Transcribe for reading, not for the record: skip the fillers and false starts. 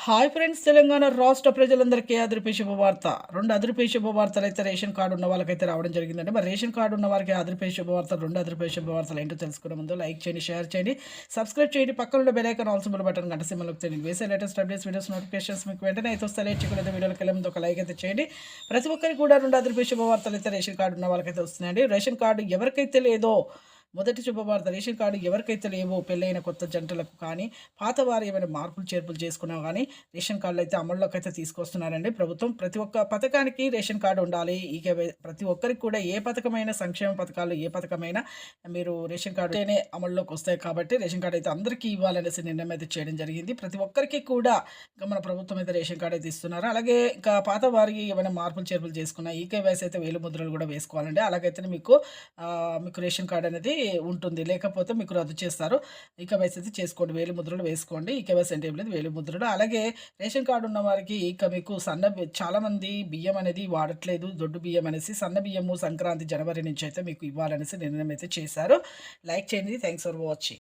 Hi friends! Telangana రాష్ట్ర ప్రజలందరికీ అదిరిపోయే శుభవార్త. 2 అదిరిపోయే శుభవార్తలైతే రేషన్ కార్డ్ ఉన్న వాళ్ళకైతే రావడం జరిగిందండి. మరి రేషన్ కార్డ్ ఉన్న వారికి అదిరిపోయే శుభవార్తలు, 2 అదిరిపోయే శుభవార్తలు ఏంటో తెలుసుకునే ముందు లైక్ చేయండి, షేర్ చేయండి, సబ్స్క్రైబ్ చేయండి. పక్కన ఉన్న bell icon all symbol button గంట సింబల్ నొక్కితే నేను వేసే లేటెస్ట్ అప్డేట్స్, వీడియోస్ నోటిఫికేషన్స్ మీకు వెంటనే అయితే వస్తాయి. లేట్ చేయకుండా వీడియోలకి వెళ్ళే ముందు ఒక లైక్ అయితే చేయండి. ప్రతి ఒక్కరికి కూడా 2 అదిరిపోయే శుభవార్తలు అయితే రేషన్ కార్డ్ ఉన్న వాళ్ళకైతే వస్తున్నాయండి. రేషన్ కార్డు ఎవరికైతే లేదో మొదటి శుభవార్త, రేషన్ కార్డు ఎవరికైతే లేవో పెళ్ళైన కొత్త జంటలకు కానీ, పాత వారు ఏమైనా మార్పులు చేర్పులు చేసుకున్నా కానీ రేషన్ కార్డులు అయితే అమల్లోకి అయితే తీసుకొస్తున్నారండి ప్రభుత్వం. ప్రతి ఒక్క పథకానికి రేషన్ కార్డు ఉండాలి. ఇక ప్రతి ఒక్కరికి కూడా ఏ పథకమైన, సంక్షేమ పథకాలు ఏ పథకమైనా మీరు రేషన్ కార్డునే అమల్లోకి వస్తాయి కాబట్టి రేషన్ కార్డు అయితే అందరికీ ఇవ్వాలనేసి నిర్ణయం అయితే చేయడం జరిగింది. ప్రతి ఒక్కరికి కూడా ఇంకా మన ప్రభుత్వం అయితే రేషన్ కార్డు అయితే ఇస్తున్నారు. అలాగే ఇంకా పాత వారికి ఏమైనా మార్పులు చేర్పులు చేసుకున్న ఈకేవైసీ అయితే వేలు ముద్రలు కూడా వేసుకోవాలండి. అలాగైతే మీకు రేషన్ కార్డు అనేది ఉంటుంది. లేకపోతే మీకు రద్దు చేస్తారు. ఈకేవైసీ అయితే చేసుకోండి. వేలి ముద్రలు వేసుకోండి. ఈకేవైసీ అంటే ఏం లేదు, వేలి ముద్రలు. అలాగే రేషన్ కార్డు ఉన్న వారికి ఇక మీకు చాలామంది బియ్యం అనేది వాడట్లేదు. దొడ్డు బియ్యం అనేసి సన్న బియ్యము సంక్రాంతి జనవరి నుంచి అయితే మీకు ఇవ్వాలనేసి నిర్ణయం అయితే చేశారు. లైక్ చేయండి. Thanks for watching.